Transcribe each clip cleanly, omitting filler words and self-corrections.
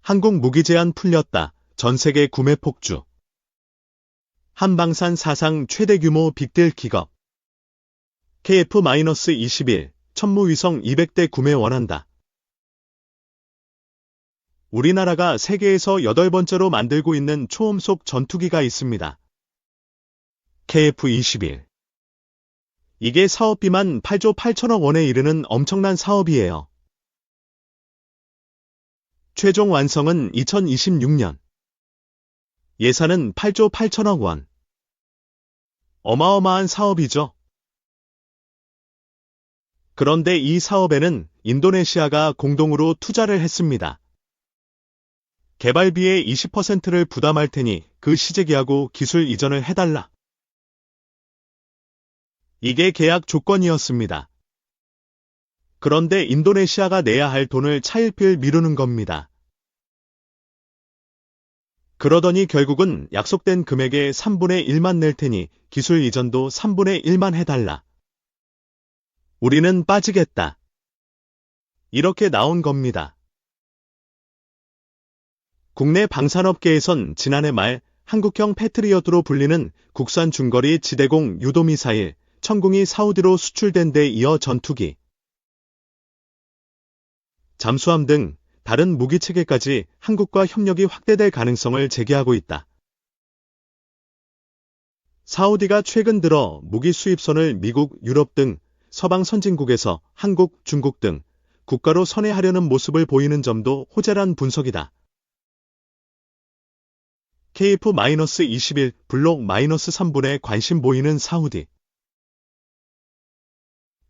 한국 무기 제한 풀렸다. 전 세계 구매 폭주. 한방산 사상 최대 규모 빅딜 기겁. KF-21 천무위성 200대 구매 원한다. 우리나라가 세계에서 8번째로 만들고 있는 초음속 전투기가 있습니다. KF-21. 이게 사업비만 8조 8천억 원에 이르는 엄청난 사업이에요. 최종 완성은 2026년. 예산은 8조 8천억 원. 어마어마한 사업이죠. 그런데 이 사업에는 인도네시아가 공동으로 투자를 했습니다. 개발비의 20%를 부담할 테니 그 시제기하고 기술 이전을 해달라. 이게 계약 조건이었습니다. 그런데 인도네시아가 내야 할 돈을 차일피일 미루는 겁니다. 그러더니 결국은 약속된 금액의 3분의 1만 낼 테니 기술 이전도 3분의 1만 해달라. 우리는 빠지겠다. 이렇게 나온 겁니다. 국내 방산업계에선 지난해 말 한국형 패트리어트로 불리는 국산 중거리 지대공 유도미사일 천궁이 사우디로 수출된 데 이어 전투기, 잠수함 등 다른 무기체계까지 한국과 협력이 확대될 가능성을 제기하고 있다. 사우디가 최근 들어 무기 수입선을 미국, 유럽 등 서방 선진국에서 한국, 중국 등 국가로 선회하려는 모습을 보이는 점도 호재란 분석이다. KF-21 블록 -3분에 관심 보이는 사우디.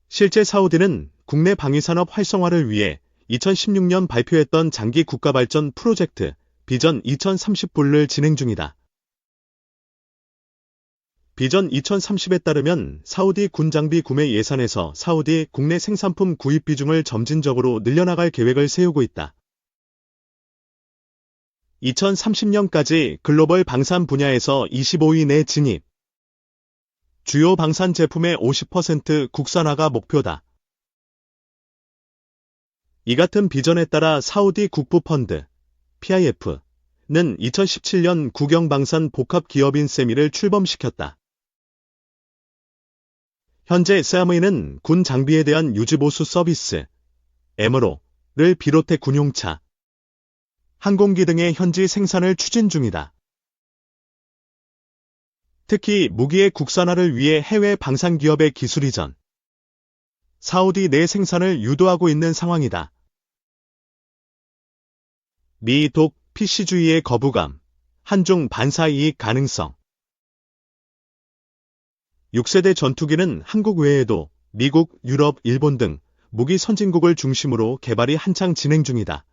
실제 사우디는 국내 방위산업 활성화를 위해 2016년 발표했던 장기 국가발전 프로젝트 비전 2030를 진행 중이다. 비전 2030에 따르면 사우디 군장비 구매 예산에서 사우디 국내 생산품 구입 비중을 점진적으로 늘려나갈 계획을 세우고 있다. 2030년까지 글로벌 방산 분야에서 25위 내 진입. 주요 방산 제품의 50% 국산화가 목표다. 이 같은 비전에 따라 사우디 국부펀드, PIF는 2017년 국영방산 복합기업인 세미를 출범시켰다. 현재 세미는 군 장비에 대한 유지보수 서비스, MRO를 비롯해 군용차, 항공기 등의 현지 생산을 추진 중이다. 특히 무기의 국산화를 위해 해외 방산기업의 기술 이전, 사우디 내 생산을 유도하고 있는 상황이다. 미, 독, PC주의의 거부감, 한중 반사 이익 가능성. 6세대 전투기는 한국 외에도 미국, 유럽, 일본 등 무기 선진국을 중심으로 개발이 한창 진행 중이다.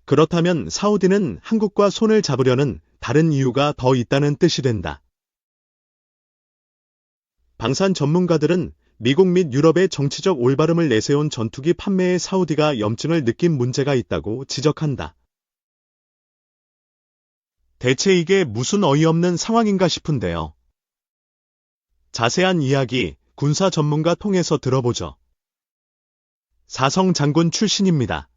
그렇다면 사우디는 한국과 손을 잡으려는 다른 이유가 더 있다는 뜻이 된다. 방산 전문가들은 미국 및 유럽의 정치적 올바름을 내세운 전투기 판매에 사우디가 염증을 느낀 문제가 있다고 지적한다. 대체 이게 무슨 어이없는 상황인가 싶은데요. 자세한 이야기 군사 전문가 통해서 들어보죠. 사성 장군 출신입니다.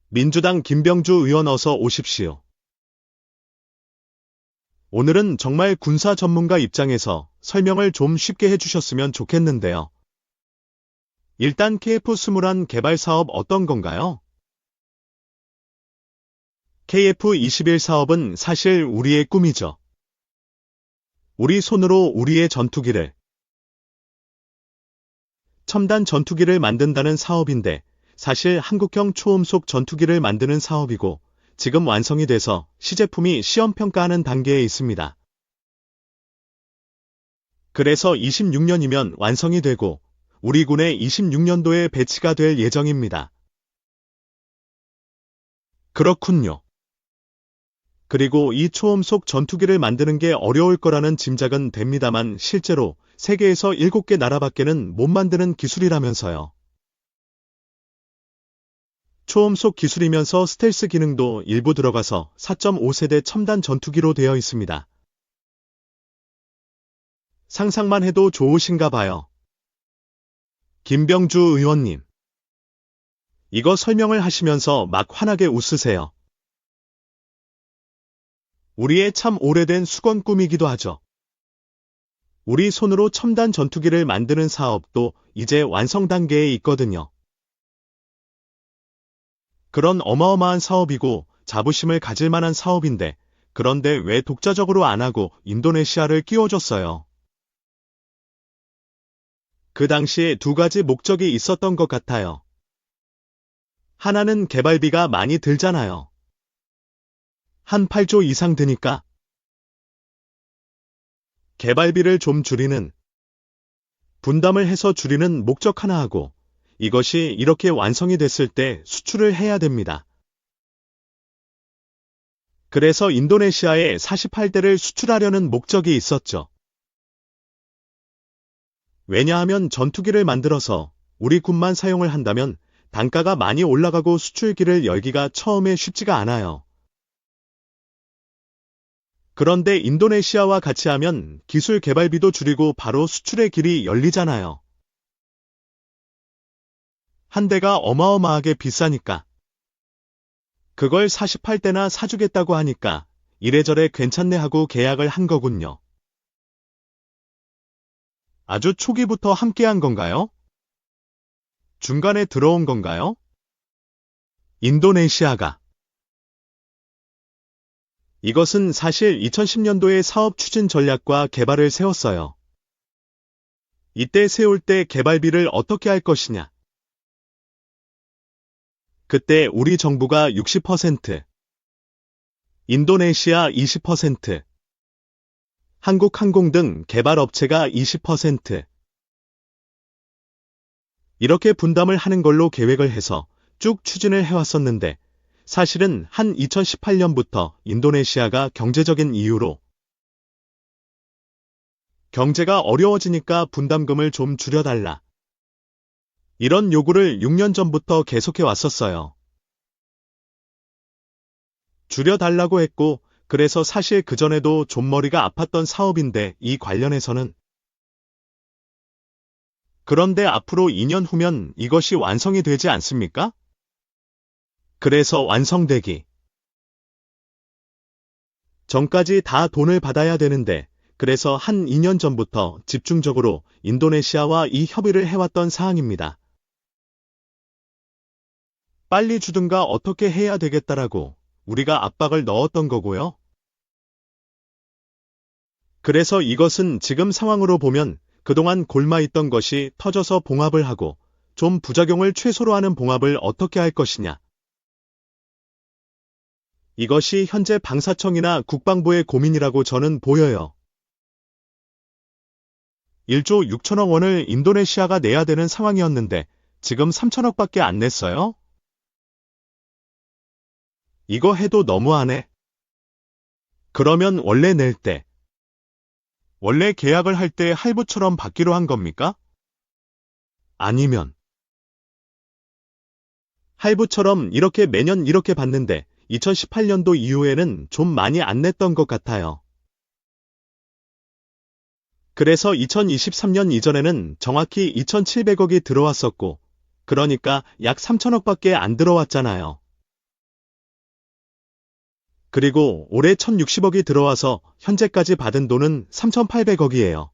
민주당 김병주 의원 어서 오십시오. 오늘은 정말 군사 전문가 입장에서 설명을 좀 쉽게 해주셨으면 좋겠는데요. 일단 KF-21 개발 사업 어떤 건가요? KF-21 사업은 사실 우리의 꿈이죠. 우리 손으로 우리의 전투기를, 첨단 전투기를 만든다는 사업인데 사실 한국형 초음속 전투기를 만드는 사업이고 지금 완성이 돼서 시제품이 시험평가하는 단계에 있습니다. 그래서 26년이면 완성이 되고 우리 군에 26년도에 배치가 될 예정입니다. 그렇군요. 그리고 이 초음속 전투기를 만드는 게 어려울 거라는 짐작은 됩니다만 실제로 세계에서 7개 나라밖에는 못 만드는 기술이라면서요. 초음속 기술이면서 스텔스 기능도 일부 들어가서 4.5세대 첨단 전투기로 되어 있습니다. 상상만 해도 좋으신가 봐요. 김병주 의원님. 이거 설명을 하시면서 막 환하게 웃으세요. 우리의 참 오래된 수건 꿈이기도 하죠. 우리 손으로 첨단 전투기를 만드는 사업도 이제 완성 단계에 있거든요. 그런 어마어마한 사업이고 자부심을 가질 만한 사업인데, 그런데 왜 독자적으로 안 하고 인도네시아를 끼워줬어요? 그 당시에 두 가지 목적이 있었던 것 같아요. 하나는 개발비가 많이 들잖아요. 한 8조 이상 드니까 개발비를 좀 줄이는, 분담을 해서 줄이는 목적 하나 하고, 이것이 이렇게 완성이 됐을 때 수출을 해야 됩니다. 그래서 인도네시아에 48대를 수출하려는 목적이 있었죠. 왜냐하면 전투기를 만들어서 우리 군만 사용을 한다면 단가가 많이 올라가고 수출기를 열기가 처음에 쉽지가 않아요. 그런데 인도네시아와 같이 하면 기술 개발비도 줄이고 바로 수출의 길이 열리잖아요. 한 대가 어마어마하게 비싸니까. 그걸 48대나 사주겠다고 하니까 이래저래 괜찮네 하고 계약을 한 거군요. 아주 초기부터 함께한 건가요? 중간에 들어온 건가요? 인도네시아가. 이것은 사실 2010년도에 사업 추진 전략과 개발을 세웠어요. 이때 세울 때 개발비를 어떻게 할 것이냐. 그때 우리 정부가 60%, 인도네시아 20%, 한국항공 등 개발업체가 20%, 이렇게 분담을 하는 걸로 계획을 해서 쭉 추진을 해왔었는데, 사실은 한 2018년부터 인도네시아가 경제적인 이유로 경제가 어려워지니까 분담금을 좀 줄여달라, 이런 요구를 6년 전부터 계속해 왔었어요. 줄여달라고 했고, 그래서 사실 그전에도 좀 머리가 아팠던 사업인데 이 관련해서는. 그런데 앞으로 2년 후면 이것이 완성이 되지 않습니까? 그래서 완성되기 전까지 다 돈을 받아야 되는데, 그래서 한 2년 전부터 집중적으로 인도네시아와 이 협의를 해왔던 사항입니다. 빨리 주든가 어떻게 해야 되겠다라고 우리가 압박을 넣었던 거고요. 그래서 이것은 지금 상황으로 보면 그동안 골마있던 것이 터져서 봉합을 하고 좀 부작용을 최소로 하는 봉합을 어떻게 할 것이냐. 이것이 현재 방사청이나 국방부의 고민이라고 저는 보여요. 1조 6천억 원을 인도네시아가 내야 되는 상황이었는데 지금 3천억밖에 안 냈어요? 이거 해도 너무하네. 그러면 원래 낼 때, 원래 계약을 할 때 할부처럼 받기로 한 겁니까? 아니면 할부처럼 이렇게 매년 이렇게 받는데 2018년도 이후에는 좀 많이 안 냈던 것 같아요. 그래서 2023년 이전에는 정확히 2,700억이 들어왔었고, 그러니까 약 3천억밖에 안 들어왔잖아요. 그리고 올해 1,060억이 들어와서 현재까지 받은 돈은 3,800억이에요.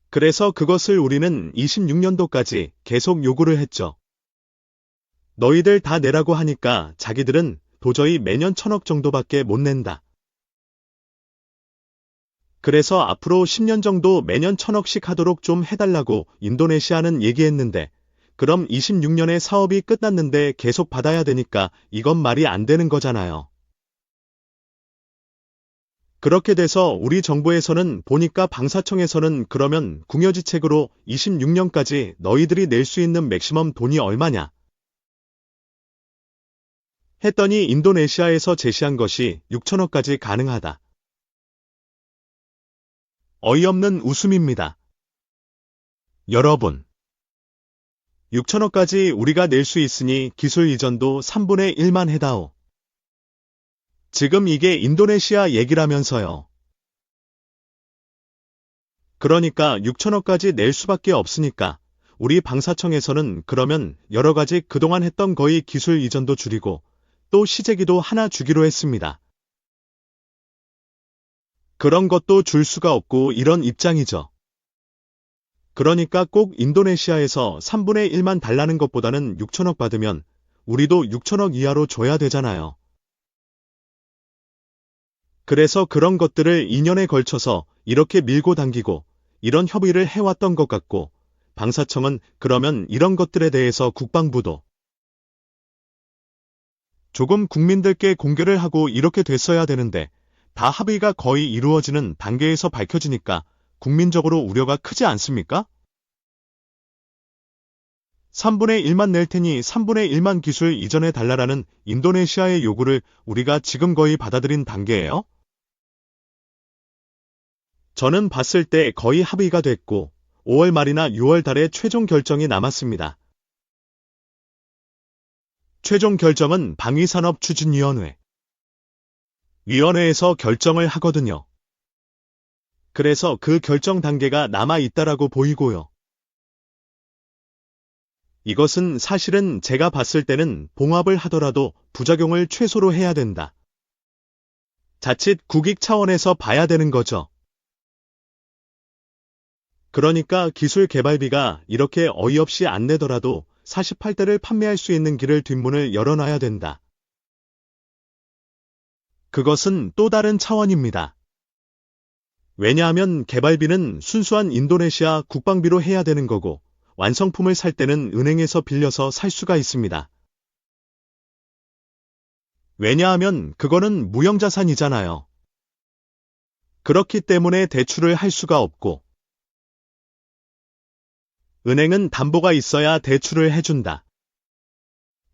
그래서 그것을 우리는 26년도까지 계속 요구를 했죠. 너희들 다 내라고 하니까 자기들은 도저히 매년 1,000억 정도밖에 못 낸다. 그래서 앞으로 10년 정도 매년 1,000억씩 하도록 좀 해달라고 인도네시아는 얘기했는데, 그럼 26년에 사업이 끝났는데 계속 받아야 되니까 이건 말이 안 되는 거잖아요. 그렇게 돼서 우리 정부에서는 보니까 방사청에서는 그러면 궁여지책으로 26년까지 너희들이 낼 수 있는 맥시멈 돈이 얼마냐 했더니 인도네시아에서 제시한 것이 6천억까지 가능하다. 어이없는 웃음입니다. 여러분, 6천억까지 우리가 낼 수 있으니 기술 이전도 3분의 1만 해다오. 지금 이게 인도네시아 얘기라면서요. 그러니까 6천억까지 낼 수밖에 없으니까 우리 방사청에서는 그러면 여러 가지 그동안 했던 거의 기술 이전도 줄이고 또 시제기도 하나 주기로 했습니다. 그런 것도 줄 수가 없고 이런 입장이죠. 그러니까 꼭 인도네시아에서 3분의 1만 달라는 것보다는 6천억 받으면 우리도 6천억 이하로 줘야 되잖아요. 그래서 그런 것들을 2년에 걸쳐서 이렇게 밀고 당기고 이런 협의를 해왔던 것 같고 방사청은 그러면 이런 것들에 대해서 국방부도 조금 국민들께 공개를 하고 이렇게 됐어야 되는데 다 합의가 거의 이루어지는 단계에서 밝혀지니까 국민적으로 우려가 크지 않습니까? 3분의 1만 낼 테니 3분의 1만 기술 이전해 달라라는 인도네시아의 요구를 우리가 지금 거의 받아들인 단계예요? 저는 봤을 때 거의 합의가 됐고 5월 말이나 6월 달에 최종 결정이 남았습니다. 최종 결정은 방위산업추진위원회. 위원회에서 결정을 하거든요. 그래서 그 결정 단계가 남아 있다라고 보이고요. 이것은 사실은 제가 봤을 때는 봉합을 하더라도 부작용을 최소로 해야 된다. 자칫 국익 차원에서 봐야 되는 거죠. 그러니까 기술 개발비가 이렇게 어이없이 안 내더라도 48대를 판매할 수 있는 길을 뒷문을 열어놔야 된다. 그것은 또 다른 차원입니다. 왜냐하면 개발비는 순수한 인도네시아 국방비로 해야 되는 거고 완성품을 살 때는 은행에서 빌려서 살 수가 있습니다. 왜냐하면 그거는 무형자산이잖아요. 그렇기 때문에 대출을 할 수가 없고 은행은 담보가 있어야 대출을 해준다.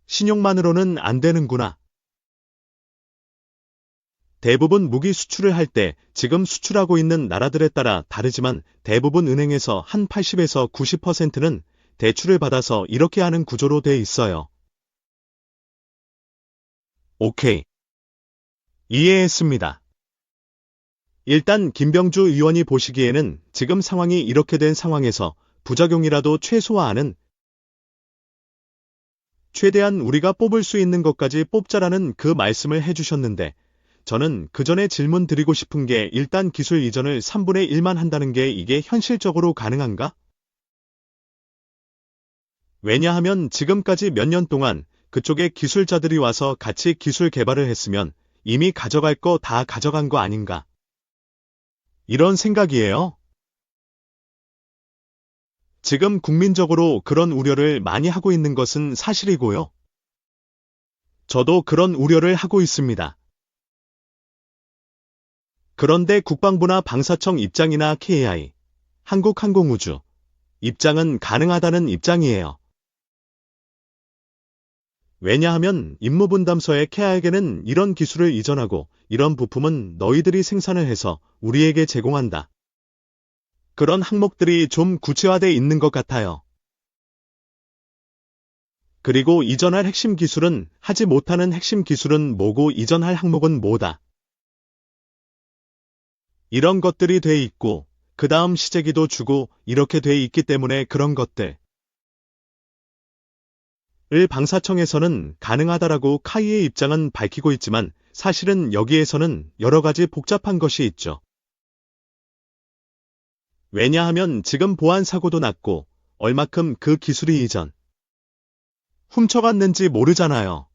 신용만으로는 안 되는구나. 대부분 무기 수출을 할 때 지금 수출하고 있는 나라들에 따라 다르지만 대부분 은행에서 한 80에서 90%는 대출을 받아서 이렇게 하는 구조로 돼 있어요. 오케이. 이해했습니다. 일단 김병주 의원이 보시기에는 지금 상황이 이렇게 된 상황에서 부작용이라도 최소화하는 최대한 우리가 뽑을 수 있는 것까지 뽑자라는 그 말씀을 해주셨는데 저는 그 전에 질문 드리고 싶은 게 일단 기술 이전을 3분의 1만 한다는 게 이게 현실적으로 가능한가? 왜냐하면 지금까지 몇 년 동안 그쪽에 기술자들이 와서 같이 기술 개발을 했으면 이미 가져갈 거 다 가져간 거 아닌가? 이런 생각이에요. 지금 국민적으로 그런 우려를 많이 하고 있는 것은 사실이고요. 저도 그런 우려를 하고 있습니다. 그런데 국방부나 방사청 입장이나 KAI, 한국항공우주 입장은 가능하다는 입장이에요. 왜냐하면 임무분담서에 KAI에게는 이런 기술을 이전하고 이런 부품은 너희들이 생산을 해서 우리에게 제공한다. 그런 항목들이 좀 구체화돼 있는 것 같아요. 그리고 이전할 핵심 기술은 하지 못하는 핵심 기술은 뭐고 이전할 항목은 뭐다. 이런 것들이 돼 있고 그 다음 시제기도 주고 이렇게 돼 있기 때문에 그런 것들을 방사청에서는 가능하다라고 카이의 입장은 밝히고 있지만 사실은 여기에서는 여러 가지 복잡한 것이 있죠. 왜냐하면 지금 보안 사고도 났고 얼마큼 그 기술이 이전 훔쳐갔는지 모르잖아요.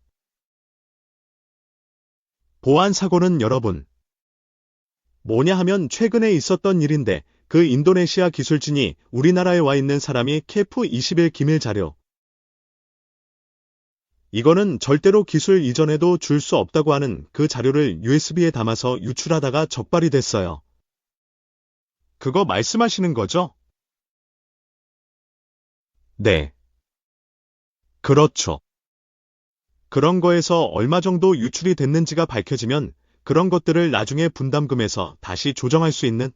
보안 사고는 여러분 뭐냐 하면 최근에 있었던 일인데 그 인도네시아 기술진이 우리나라에 와 있는 사람이 KF-21 기밀 자료 이거는 절대로 기술 이전에도 줄 수 없다고 하는 그 자료를 USB에 담아서 유출하다가 적발이 됐어요. 그거 말씀하시는 거죠? 네. 그렇죠. 그런 거에서 얼마 정도 유출이 됐는지가 밝혀지면 그런 것들을 나중에 분담금에서 다시 조정할 수 있는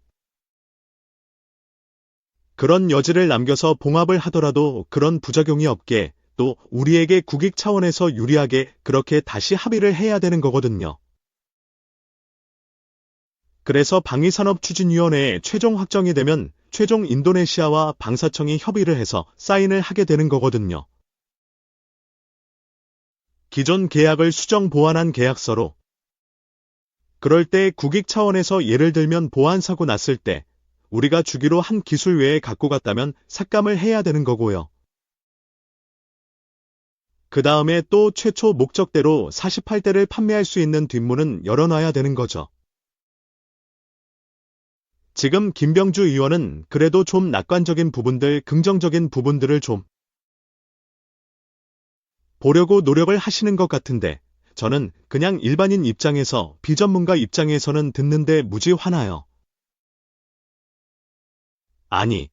그런 여지를 남겨서 봉합을 하더라도 그런 부작용이 없게 또 우리에게 국익 차원에서 유리하게 그렇게 다시 합의를 해야 되는 거거든요. 그래서 방위산업추진위원회에 최종 확정이 되면 최종 인도네시아와 방사청이 협의를 해서 사인을 하게 되는 거거든요. 기존 계약을 수정 보완한 계약서로. 그럴 때 국익 차원에서 예를 들면 보안 사고 났을 때 우리가 주기로 한 기술 외에 갖고 갔다면 삭감을 해야 되는 거고요. 그 다음에 또 최초 목적대로 48대를 판매할 수 있는 뒷문은 열어놔야 되는 거죠. 지금 김병주 의원은 그래도 좀 낙관적인 부분들, 긍정적인 부분들을 좀 보려고 노력을 하시는 것 같은데 저는 그냥 일반인 입장에서 비전문가 입장에서는 듣는데 무지 화나요. 아니,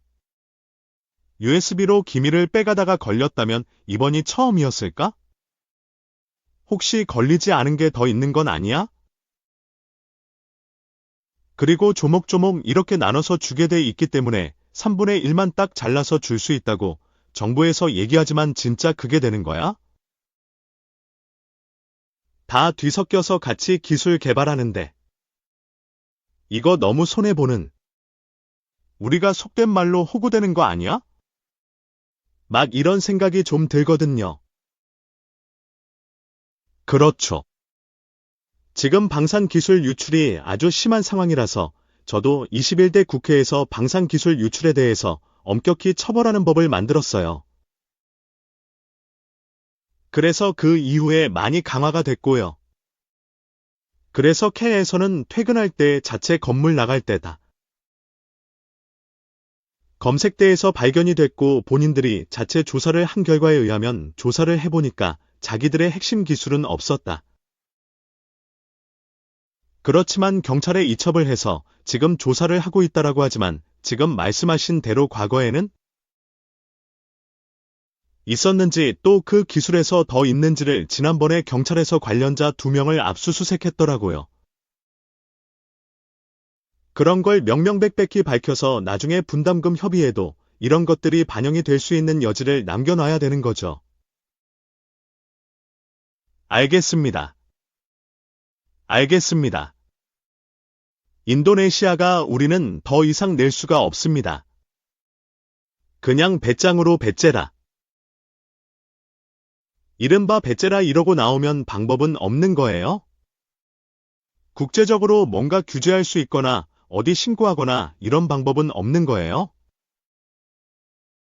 USB로 기밀을 빼가다가 걸렸다면 이번이 처음이었을까? 혹시 걸리지 않은 게 더 있는 건 아니야? 그리고 조목조목 이렇게 나눠서 주게 돼 있기 때문에 3분의 1만 딱 잘라서 줄 수 있다고 정부에서 얘기하지만 진짜 그게 되는 거야? 다 뒤섞여서 같이 기술 개발하는데. 이거 너무 손해보는. 우리가 속된 말로 호구되는 거 아니야? 막 이런 생각이 좀 들거든요. 그렇죠. 지금 방산기술 유출이 아주 심한 상황이라서 저도 21대 국회에서 방산기술 유출에 대해서 엄격히 처벌하는 법을 만들었어요. 그래서 그 이후에 많이 강화가 됐고요. 그래서 캐에서는 퇴근할 때 자체 건물 나갈 때다. 검색대에서 발견이 됐고 본인들이 자체 조사를 한 결과에 의하면 조사를 해보니까 자기들의 핵심 기술은 없었다. 그렇지만 경찰에 이첩을 해서 지금 조사를 하고 있다라고 하지만 지금 말씀하신 대로 과거에는 있었는지 또 그 기술에서 더 있는지를 지난번에 경찰에서 관련자 2명을 압수수색했더라고요. 그런 걸 명명백백히 밝혀서 나중에 분담금 협의에도 이런 것들이 반영이 될 수 있는 여지를 남겨놔야 되는 거죠. 알겠습니다. 알겠습니다. 인도네시아가 우리는 더 이상 낼 수가 없습니다. 그냥 배짱으로 배째라. 이른바 배째라 이러고 나오면 방법은 없는 거예요? 국제적으로 뭔가 규제할 수 있거나 어디 신고하거나 이런 방법은 없는 거예요?